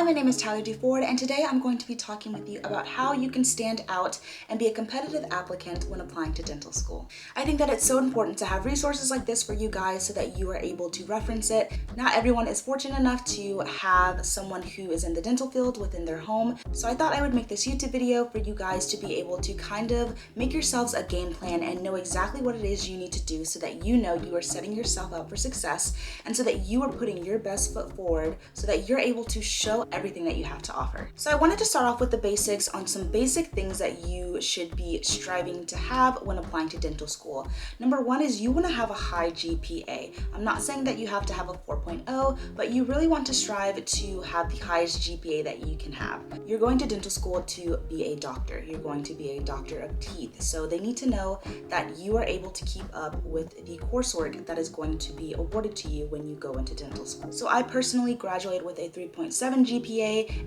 Hi, my name is Tyler DeFord, and today I'm going to be talking with you about how you can stand out and be a competitive applicant when applying to dental school. I think that it's so important to have resources like this for you guys so that you are able to reference it. Not everyone is fortunate enough to have someone who is in the dental field within their home, so I thought I would make this YouTube video for you guys to be able to kind of make yourselves a game plan and know exactly what it is you need to do so that you know you are setting yourself up for success and so that you are putting your best foot forward so that you're able to show everything that you have to offer. So I wanted to start off with the basics on some basic things that you should be striving to have when applying to dental school. Number one is you want to have a high GPA. I'm not saying that you have to have a 4.0, but you really want to strive to have the highest GPA that you can have. You're going to dental school to be a doctor. You're going to be a doctor of teeth. So they need to know that you are able to keep up with the coursework that is going to be awarded to you when you go into dental school. So I personally graduated with a 3.7 GPA,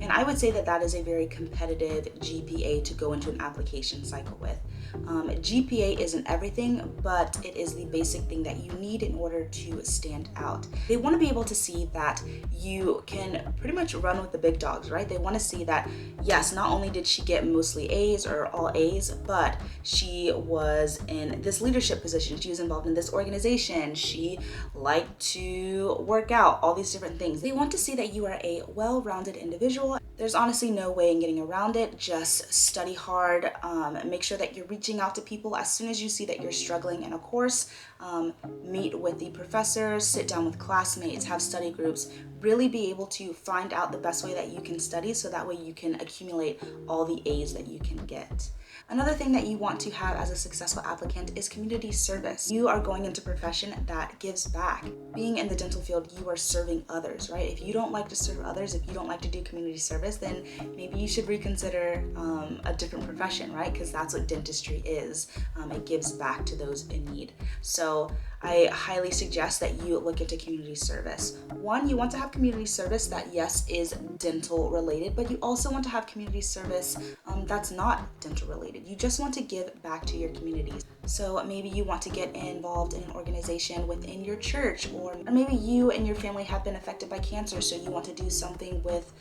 and I would say that that is a very competitive GPA to go into an application cycle with. GPA isn't everything, but it is the basic thing that you need in order to stand out. They want to be able to see that you can pretty much run with the big dogs, right? They want to see that, yes, not only did she get mostly A's or all A's, but she was in this leadership position. She was involved in this organization. She liked to work out, all these different things. They want to see that you are a well-rounded individual. There's honestly no way in getting around it. Just study hard, make sure that you're reaching out to people as soon as you see that you're struggling in a course. Meet with the professors, sit down with classmates, have study groups, really be able to find out the best way that you can study so that way you can accumulate all the A's that you can get. Another thing that you want to have as a successful applicant is community service. You are going into a profession that gives back. Being in the dental field, you are serving others, right? If you don't like to serve others, if you don't like to do community service, then maybe you should reconsider a different profession, right? Because that's what dentistry is. It gives back to those in need. So I highly suggest that you look into community service. One, you want to have community service that, yes, is dental related, but you also want to have community service that's not dental related. You just want to give back to your communities. So maybe you want to get involved in an organization within your church, or maybe you and your family have been affected by cancer, so you want to do something with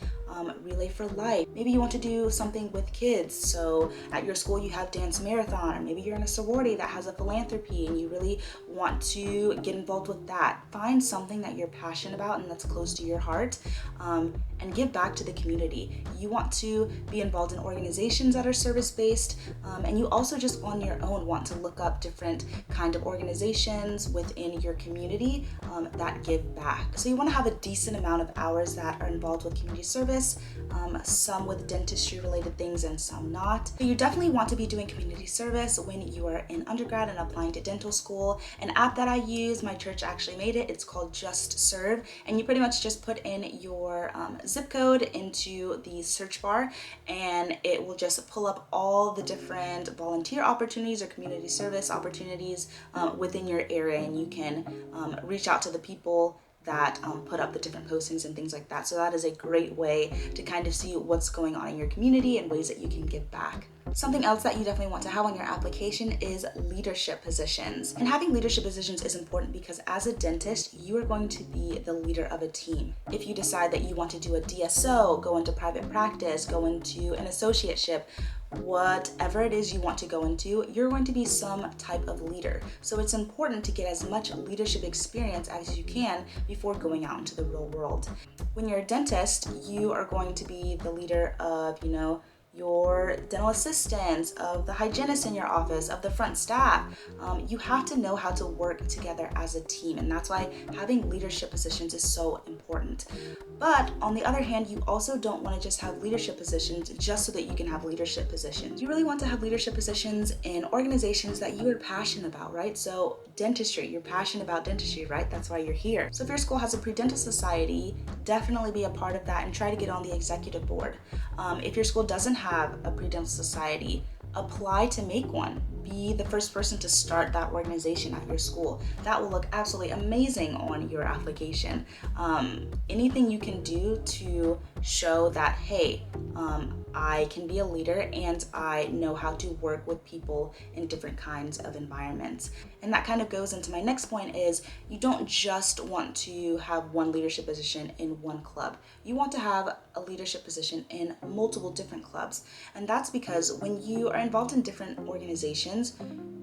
Relay for Life. Maybe you want to do something with kids, so at your school you have dance marathon, or maybe you're in a sorority that has a philanthropy and you really want to get involved with that. Find something that you're passionate about and that's close to your heart, and give back to the community. You want to be involved in organizations that are service-based, and you also just on your own want to look up different kind of organizations within your community that give back. So you want to have a decent amount of hours that are involved with community service, some with dentistry related things and some not. So you definitely want to be doing community service when you are in undergrad and applying to dental school. An app that I use, my church actually made it, it's called Just Serve, and you pretty much just put in your zip code into the search bar and it will just pull up all the different volunteer opportunities or community service opportunities within your area, and you can reach out to the people that put up the different postings and things like that. So that is a great way to kind of see what's going on in your community and ways that you can give back. Something else that you definitely want to have on your application is leadership positions. And having leadership positions is important because as a dentist, you are going to be the leader of a team. If you decide that you want to do a DSO, go into private practice, go into an associateship, whatever it is you want to go into, you're going to be some type of leader. So it's important to get as much leadership experience as you can before going out into the real world. When you're a dentist, you are going to be the leader of, your dental assistants, of the hygienists in your office, of the front staff. You have to know how to work together as a team, and that's why having leadership positions is so important. But on the other hand, you also don't want to just have leadership positions just so that you can have leadership positions. You really want to have leadership positions in organizations that you are passionate about, right? So dentistry, you're passionate about dentistry, right? That's why you're here. So if your school has a pre-dental society, definitely be a part of that and try to get on the executive board. If your school doesn't have a pre-dental society, apply to make one. Be the first person to start that organization at your school. That will look absolutely amazing on your application. Anything you can do to show that, hey, I can be a leader and I know how to work with people in different kinds of environments. And that kind of goes into my next point is you don't just want to have one leadership position in one club. You want to have a leadership position in multiple different clubs. And that's because when you are involved in different organizations,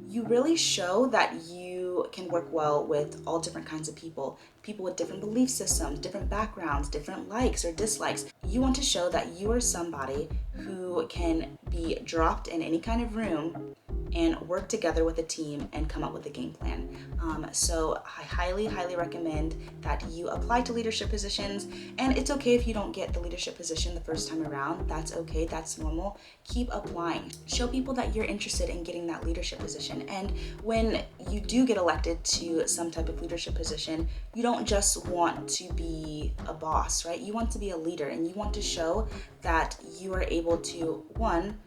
you really show that you can work well with all different kinds of people with different belief systems, different backgrounds, different likes or dislikes. You want to show that you are somebody who can be dropped in any kind of room and work together with a team and come up with a game plan. So I highly recommend that you apply to leadership positions, and it's okay if you don't get the leadership position the first time around. That's okay, that's normal. Keep applying. Show people that you're interested in getting that leadership position. And when you do get elected to some type of leadership position, you don't just want to be a boss, right? You want to be a leader, and you want to show that you are able to, one,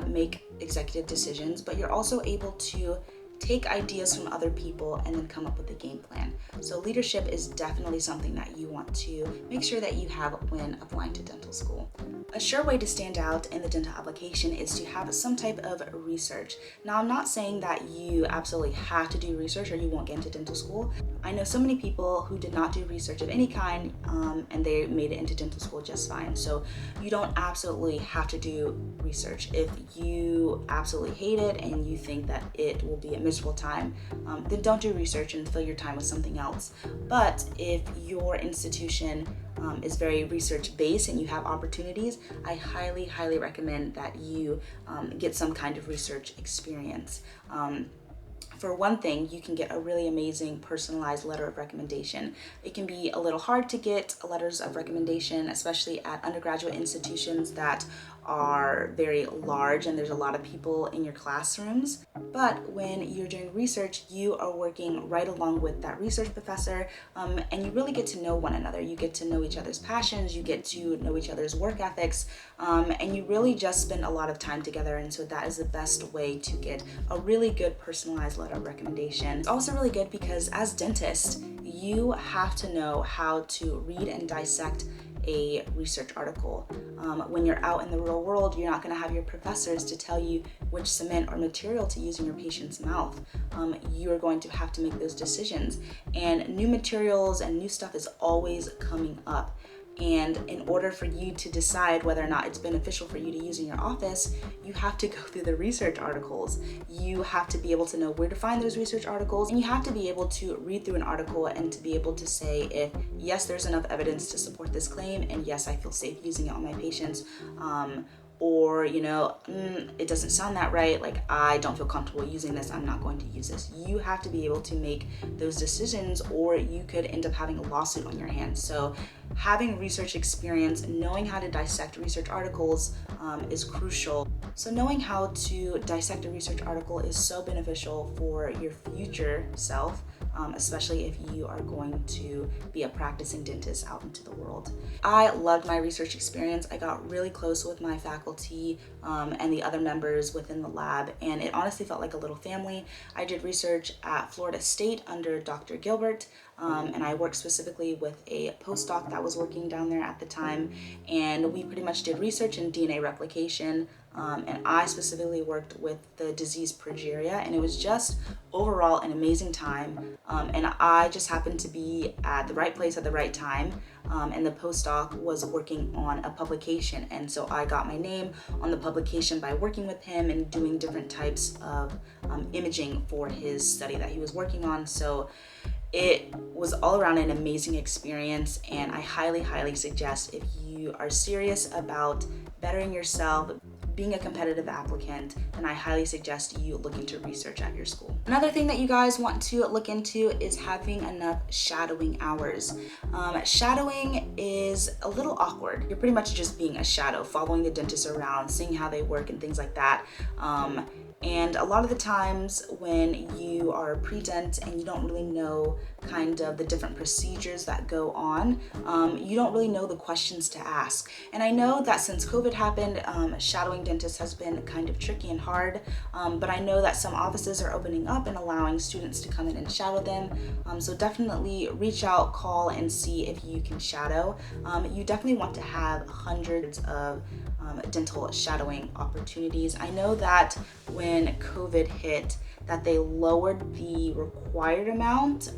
make executive decisions, but you're also able to take ideas from other people and then come up with a game plan. So leadership is definitely something that you want to make sure that you have when applying to dental school. A sure way to stand out in the dental application is to have some type of research. Now, I'm not saying that you absolutely have to do research or you won't get into dental school. I know so many people who did not do research of any kind and they made it into dental school just fine. So you don't absolutely have to do research. If you absolutely hate it and you think that it will be a miserable time, then don't do research and fill your time with something else. But if your institution is very research based and you have opportunities, I highly recommend that you get some kind of research experience. For one thing, you can get a really amazing personalized letter of recommendation. It can be a little hard to get letters of recommendation, especially at undergraduate institutions that are very large and there's a lot of people in your classrooms. But when you're doing research, you are working right along with that research professor, and you really get to know one another. You get to know each other's passions, you get to know each other's work ethics, and you really just spend a lot of time together. And so that is the best way to get a really good personalized letter of recommendation. It's also really good because as dentists, you have to know how to read and dissect a research article. When you're out in the real world, you're not going to have your professors to tell you which cement or material to use in your patient's mouth. You're going to have to make those decisions, and new materials and new stuff is always coming up. And in order for you to decide whether or not it's beneficial for you to use in your office, you have to go through the research articles. You have to be able to know where to find those research articles, and you have to be able to read through an article and to be able to say if, yes, there's enough evidence to support this claim, and yes, I feel safe using it on my patients, or it doesn't sound that right, like I don't feel comfortable using this, I'm not going to use this. You have to be able to make those decisions, or you could end up having a lawsuit on your hands. So having research experience, knowing how to dissect research articles is crucial. So knowing how to dissect a research article is so beneficial for your future self, especially if you are going to be a practicing dentist out into the world. I loved my research experience. I got really close with my faculty and the other members within the lab, and it honestly felt like a little family. I did research at Florida State under Dr. Gilbert, and I worked specifically with a postdoc that was working down there at the time, and we pretty much did research in DNA replication, and I specifically worked with the disease progeria, and it was just overall an amazing time, and I just happened to be at the right place at the right time, and the postdoc was working on a publication, and so I got my name on the publication by working with him and doing different types of imaging for his study that he was working on. So it was all around an amazing experience, and I highly suggest, if you are serious about bettering yourself, being a competitive applicant, then I highly suggest you look into research at your school. Another thing that you guys want to look into is having enough shadowing hours. Shadowing is a little awkward. You're pretty much just being a shadow, following the dentist around, seeing how they work and things like that. And a lot of the times when you are a pre-dent and you don't really know kind of the different procedures that go on, you don't really know the questions to ask. And I know that since COVID happened, shadowing dentists has been kind of tricky and hard, but I know that some offices are opening up and allowing students to come in and shadow them. So definitely reach out, call, and see if you can shadow. You definitely want to have hundreds of dental shadowing opportunities. I know that when COVID hit, that they lowered the required amount,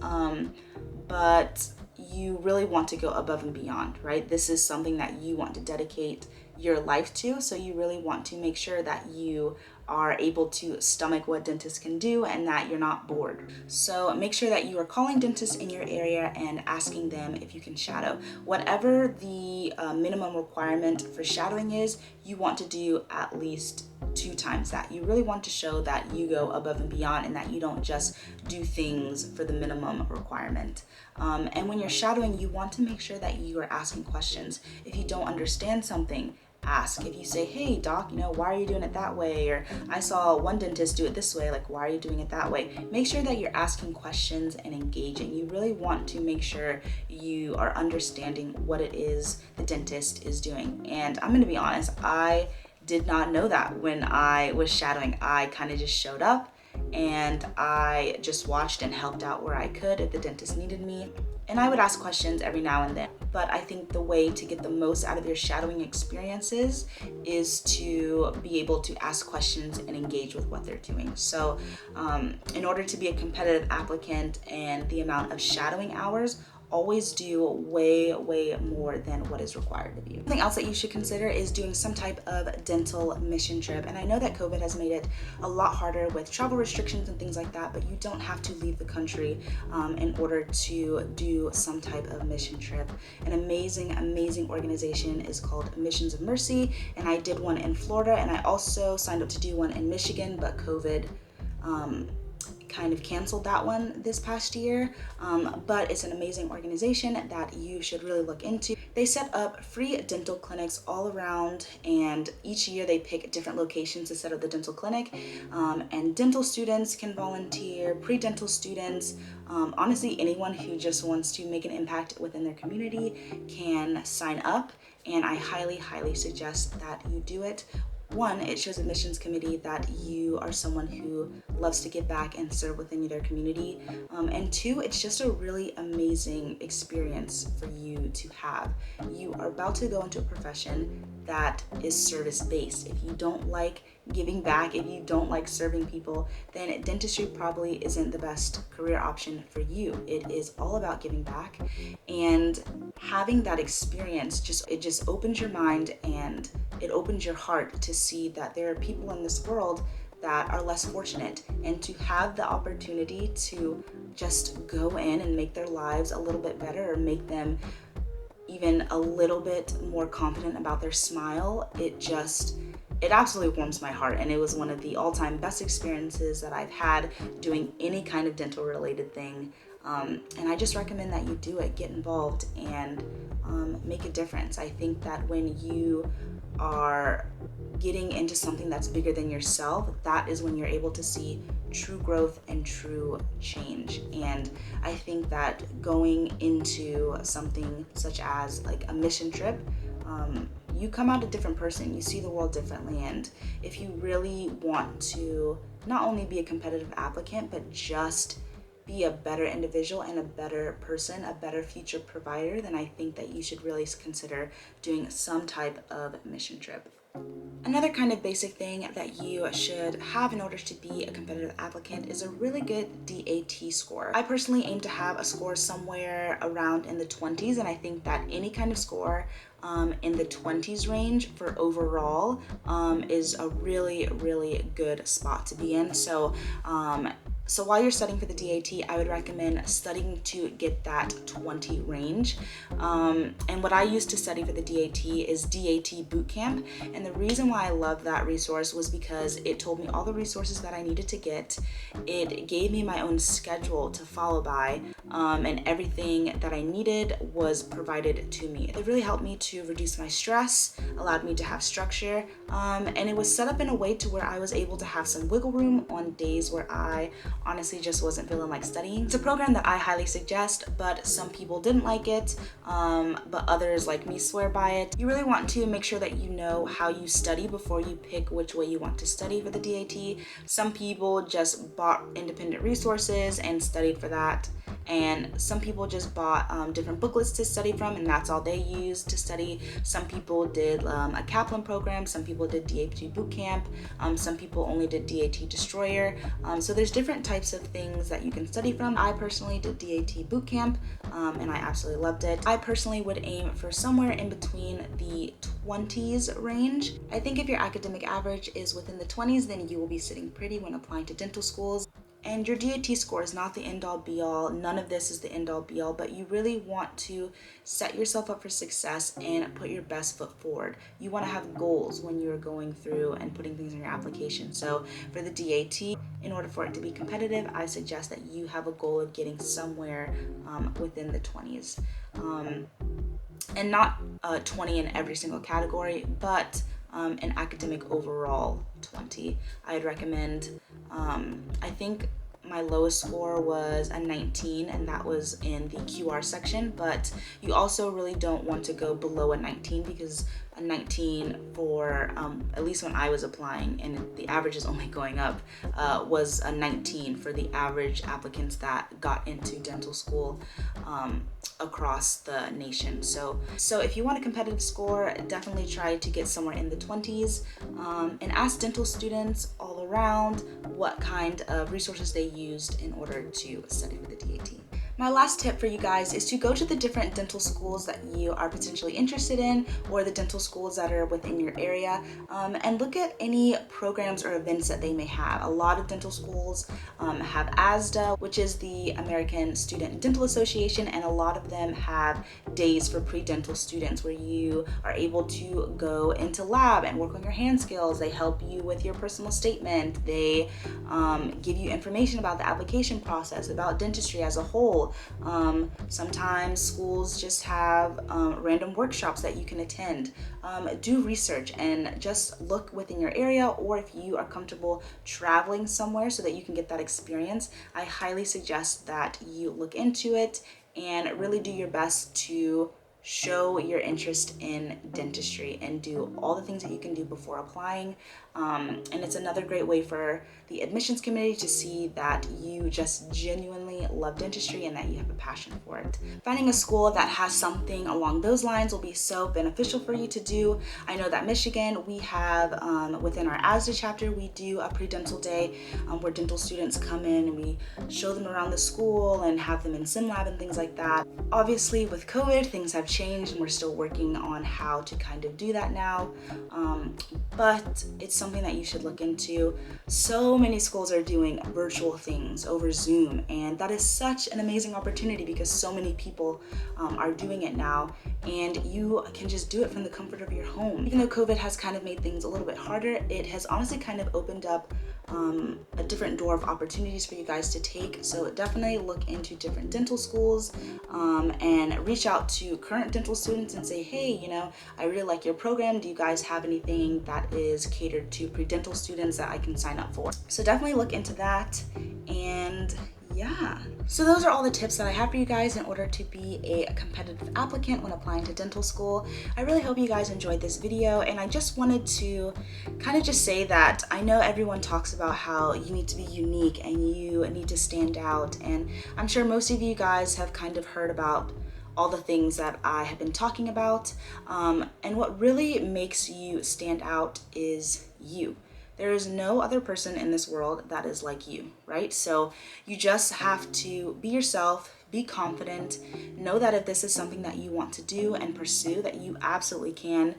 but you really want to go above and beyond, right? This is something that you want to dedicate your life to, so you really want to make sure that you are able to stomach what dentists can do and that you're not bored. So make sure that you are calling dentists in your area and asking them if you can shadow. Whatever the minimum requirement for shadowing is, you want to do at least 2 times that. You really want to show that you go above and beyond and that you don't just do things for the minimum requirement. And when you're shadowing, you want to make sure that you are asking questions. If you don't understand something, ask. If you say, hey doc, why are you doing it that way? Or I saw one dentist do it this way, like, why are you doing it that way? Make sure that you're asking questions and engaging. You really want to make sure you are understanding what it is the dentist is doing. And I'm going to be honest, I did not know that when I was shadowing. I kind of just showed up and I just watched and helped out where I could if the dentist needed me. And I would ask questions every now and then. But I think the way to get the most out of your shadowing experiences is to be able to ask questions and engage with what they're doing. So in order to be a competitive applicant and the amount of shadowing hours, always do way more than what is required of you. Something else that you should consider is doing some type of dental mission trip. And I know that COVID has made it a lot harder with travel restrictions and things like that, but you don't have to leave the country in order to do some type of mission trip. An amazing organization is called Missions of Mercy, and I did one in Florida, and I also signed up to do one in Michigan, but COVID kind of canceled that one this past year, but it's an amazing organization that you should really look into. They set up free dental clinics all around, and each year they pick different locations to set up the dental clinic, and dental students can volunteer, pre-dental students, honestly anyone who just wants to make an impact within their community can sign up, and I highly suggest that you do it. One, it shows a missions committee that you are someone who loves to give back and serve within their community. And 2, it's just a really amazing experience for you to have. You are about to go into a profession that is service-based. If you don't like giving back, if you don't like serving people, then dentistry probably isn't the best career option for you. It is all about giving back, and having that experience just opens your mind and it opens your heart to see that there are people in this world that are less fortunate, and to have the opportunity to just go in and make their lives a little bit better or make them even a little bit more confident about their smile, it absolutely warms my heart. And it was one of the all-time best experiences that I've had doing any kind of dental related thing. And I just recommend that you do it, get involved, and make a difference. I think that when you are getting into something that's bigger than yourself, that is when you're able to see true growth and true change. And I think that going into something such as like a mission trip, you come out a different person, you see the world differently. And if you really want to not only be a competitive applicant, but just be a better individual and a better person, a better future provider, then I think that you should really consider doing some type of mission trip. Another kind of basic thing that you should have in order to be a competitive applicant is a really good DAT score. I personally aim to have a score somewhere around in the 20s, and I think that any kind of score in the 20s range for overall is a really good spot to be in. So while you're studying for the DAT, I would recommend studying to get that 20 range. And what I used to study for the DAT is DAT Bootcamp. And the reason why I love that resource was because it told me all the resources that I needed to get. It gave me my own schedule to follow by, and everything that I needed was provided to me. It really helped me to reduce my stress, allowed me to have structure, and it was set up in a way to where I was able to have some wiggle room on days where I honestly just wasn't feeling like studying. It's a program that I highly suggest, but some people didn't like it, but others like me swear by it. You really want to make sure that you know how you study before you pick which way you want to study for the DAT. Some people just bought independent resources and studied for that, and some people just bought different booklets to study from, and that's all they used to study. Some people did a Kaplan program, some people did DAT boot camp, some people only did DAT Destroyer. So there's different types of things that you can study from. I personally did DAT boot camp, and I absolutely loved it. I personally would aim for somewhere in between the 20s range. I think if your academic average is within the 20s, then you will be sitting pretty when applying to dental schools. And your DAT score is not the end-all be-all. None of this is the end-all be-all, but you really want to set yourself up for success and put your best foot forward. You want to have goals when you're going through and putting things in your application. So for the DAT, in order for it to be competitive, I suggest that you have a goal of getting somewhere within the 20s. And not 20 in every single category, but an academic overall 20. I'd recommend, I think my lowest score was a 19, and that was in the QR section, but you also really don't want to go below a 19, because a 19 for, at least when I was applying, and the average is only going up, was a 19 for the average applicants that got into dental school across the nation. So if you want a competitive score, definitely try to get somewhere in the 20s, and ask dental students all around what kind of resources they used in order to study for the DAT. My last tip for you guys is to go to the different dental schools that you are potentially interested in, or the dental schools that are within your area, and look at any programs or events that they may have. A lot of dental schools have ASDA, which is the American Student Dental Association, and a lot of them have days for pre-dental students where you are able to go into lab and work on your hand skills. They help you with your personal statement. They give you information about the application process, about dentistry as a whole. Sometimes schools just have random workshops that you can attend. Do research and just look within your area, or if you are comfortable traveling somewhere so that you can get that experience, I highly suggest that you look into it and really do your best to show your interest in dentistry and do all the things that you can do before applying. And it's another great way for the admissions committee to see that you just genuinely love dentistry and that you have a passion for it. Finding a school that has something along those lines will be so beneficial for you to do. I know that Michigan, we have within our ASDA chapter, we do a pre-dental day where dental students come in and we show them around the school and have them in sim lab and things like that. Obviously with COVID, things have changed and we're still working on how to kind of do that now, but it's something that you should look into. So many schools are doing virtual things over Zoom, and that is such an amazing opportunity because so many people are doing it now, and you can just do it from the comfort of your home. Even though COVID has kind of made things a little bit harder, it has honestly kind of opened up a different door of opportunities for you guys to take. So definitely look into different dental schools and reach out to current dental students and say, hey, you know, I really like your program. Do you guys have anything that is catered to pre-dental students that I can sign up for? So definitely look into that. And yeah, so those are all the tips that I have for you guys in order to be a competitive applicant when applying to dental school. I really hope you guys enjoyed this video, and I just wanted to kind of just say that I know everyone talks about how you need to be unique and you need to stand out, and I'm sure most of you guys have kind of heard about all the things that I have been talking about, and what really makes you stand out is you. There is no other person in this world that is like you, right? So you just have to be yourself, be confident, know that if this is something that you want to do and pursue, that you absolutely can.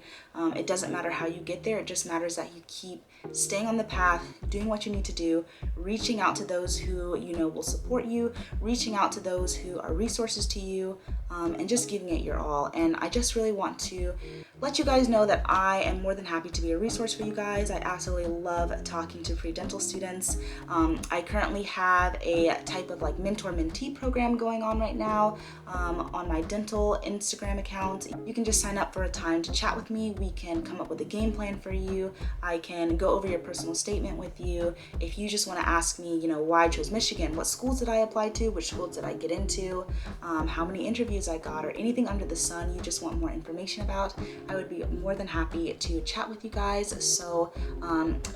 It doesn't matter how you get there, it just matters that you keep staying on the path, doing what you need to do, reaching out to those who you know will support you, reaching out to those who are resources to you, and just giving it your all. And I just really want to let you guys know that I am more than happy to be a resource for you guys. I absolutely love talking to pre-dental students. I currently have a type of like mentor-mentee program going on right now on my dental Instagram account. You can just sign up for a time to chat with me. We can come up with a game plan for you. I can go over your personal statement with you. If you just want to ask me, you know, why I chose Michigan, what schools did I apply to, which schools did I get into, how many interviews I got, or anything under the sun you just want more information about, I would be more than happy to chat with you guys. So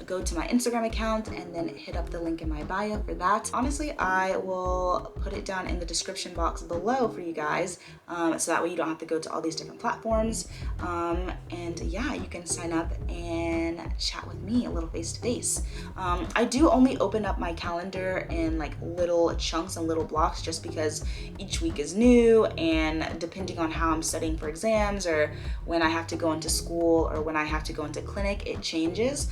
go to my Instagram account and then hit up the link in my bio for that. Honestly, I will put it down in the description description box below for you guys, so that way you don't have to go to all these different platforms. And yeah, you can sign up and chat with me a little face to face. I do only open up my calendar in like little chunks and little blocks, just because each week is new, and depending on how I'm studying for exams or when I have to go into school or when I have to go into clinic, it changes.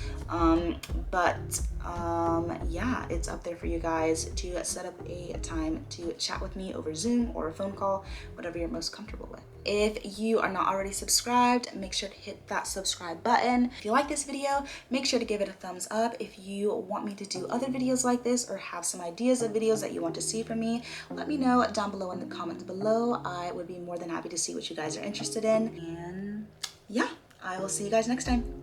Yeah, it's up there for you guys to set up a time to chat with me over Zoom or a phone call, whatever you're most comfortable with. If you are not already subscribed, make sure to hit that subscribe button. If you like this video, make sure to give it a thumbs up. If you want me to do other videos like this or have some ideas of videos that you want to see from me, let me know down below in the comments below. I would be more than happy to see what you guys are interested in. And yeah, I will see you guys next time.